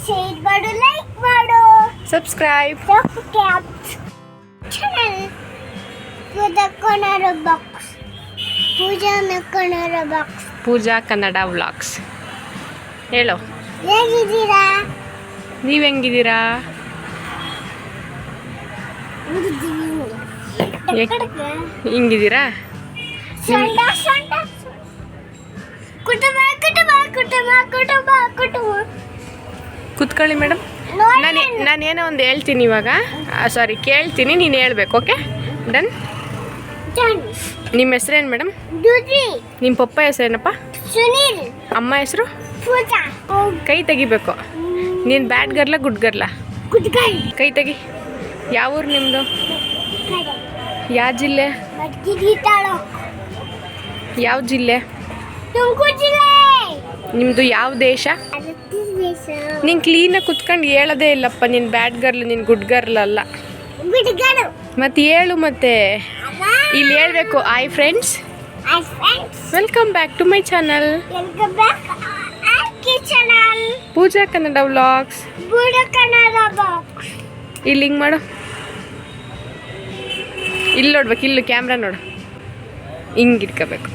Share ಮಾಡು, like ಮಾಡು, subscribe channel ಪೂಜಾ Kannada box. ಪೂಜಾ Kannada vlogs. ಹೇಳು, ಹೇಗಿದ್ದೀರಾ? ನೀವು ಹೆಂಗಿದ್ದೀರಾ? ಹಿಂಗಿದ್ದೀರಾ? ಸೊಂಟ ಸೊಂಟ ಕುಟುಂಬ ಕುಟುಂಬ ಕುಟುಂಬ ಕುಟುಂಬ ಕುಟುಂಬ. ಕೂತ್ಕೊಳ್ಳಿ ಮೇಡಮ್. ನಾನೇನೋ ಒಂದು ಹೇಳ್ತೀನಿ ಇವಾಗ. ಸಾರಿ, ಕೇಳ್ತೀನಿ, ನೀನು ಹೇಳ್ಬೇಕು. Okay, done. ನಿಮ್ಮ ಹೆಸ್ರೇನು ಮೇಡಮ್? ದುರ್ಗಿ. ನಿಮ್ಮ ಪಪ್ಪ ಹೆಸ್ರೇನಪ್ಪ? ಸುನೀಲ್. ಅಮ್ಮ ಹೆಸರು? ಪೂಜಾ. ಕೈ ತೆಗಿಬೇಕು. ನೀನು ಬ್ಯಾಡ್ ಗರ್ಲ ಗುಡ್ ಗರ್ಲ? ಕುತ್ಕೊಳ್ಳಿ. ಕೈ ತೆಗಿ. ಯಾವ ಊರು ನಿಮ್ಮದು? ಯಾವ ಜಿಲ್ಲೆ? ಮದ್ಗಿರಿ ತಾಲೂಕು. ಯಾವ ಜಿಲ್ಲೆ? ತುಮಕೂರು ಜಿಲ್ಲೆ. ನಿಮ್ಮದು ಯಾವ ದೇಶ? ದೇಶ. ನೀನು ಕ್ಲೀನಾಗಿ ಕುತ್ಕೊಂಡು ಹೇಳೋದೇ ಇಲ್ಲಪ್ಪ. ನೀನು ಬ್ಯಾಡ್ ಗರ್ಲ್, ನೀನು ಗುಡ್ ಗರ್ಲ್ ಅಲ್ಲ. ಬಿಡುಗಡೆ. ಮತ್ತೆ ಹೇಳು. ಮತ್ತೆ ಇಲ್ಲಿ ಹೇಳ್ಬೇಕು. Hi friends, Hi friends. Welcome back to my channel Welcome back our channel. Pooja Kannada vlogs. Pooja Kannada box. ಇಲ್ಲಿ ಹಿಂಗೆ ಮಾಡು. ಇಲ್ಲಿ ನೋಡ್ಬೇಕು. ಇಲ್ಲಿ ಕ್ಯಾಮ್ರಾ ನೋಡು. ಹಿಂಗೆ ಇಟ್ಕೋಬೇಕು.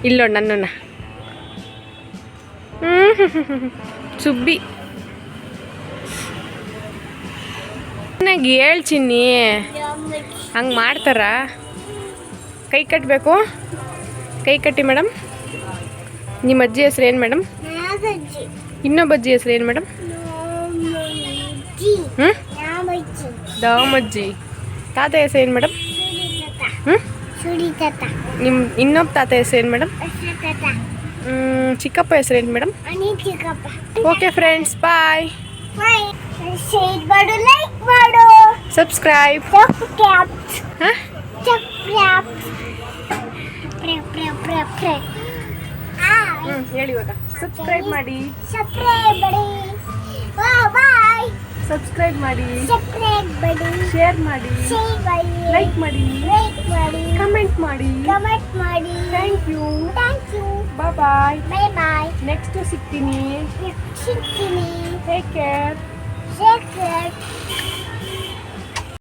ಇಲ್ಲಿ ನೋಡು ನನ್ನನ್ನು. ಸುಬ್ಬಿ ಚೆನ್ನಾಗಿ ಹೇಳ್ಚಿನ್ನಿ. ಹಂಗೆ ಮಾಡ್ತಾರಾ? ಕೈ ಕಟ್ಟಬೇಕು. ಕೈ ಕಟ್ಟಿ ಮೇಡಮ್. ನಿಮ್ಮ ಅಜ್ಜಿ ಹೆಸ್ರು ಏನು ಮೇಡಮ್? ನಾಗಜ್ಜಿ. ಇನ್ನೊಬ್ಬ ಅಜ್ಜಿ ಹೆಸ್ರು ಏನು ಮೇಡಮ್? ಹ್ಞೂ, ದಾಮಜ್ಜಿ. ತಾತ ಹೆಸ್ರು ಏನು ಮೇಡಮ್? ಹ್ಞೂ, ನಿಮ್ಮ ಇನ್ನೊಬ್ಬ ತಾತ ಹೆಸ್ರು ಏನು ಮೇಡಮ್? ಚಿಕ್ಕಪ್ಪ ಹೆಸ್ರು ಏನು ಮೇಡಮ್? ಓಕೆ ಫ್ರೆಂಡ್ಸ್, ಬಾಯ್. ಶೇರ್ ಮಾಡು, ಲೈಕ್ ಮಾಡು, ಸಬ್ಸ್ಕ್ರೈಬ್. ಹಾಂ, ಹೇಳಿ ಇವಾಗ. ಸಬ್ಸ್ಕ್ರೈಬ್ ಮಾಡಿ. ಸಬ್ಸ್ಕ್ರೈಬ್ ಮಾಡಿ, ಶೇರ್ ಮಾಡಿ, ಲೈಕ್ ಮಾಡಿ, ಕಮೆಂಟ್ ಮಾಡಿ. Thank you. ಬಾಯ್. ನೆಕ್ಸ್ಟ್ ಸಿಗ್ತೀನಿ. Take care.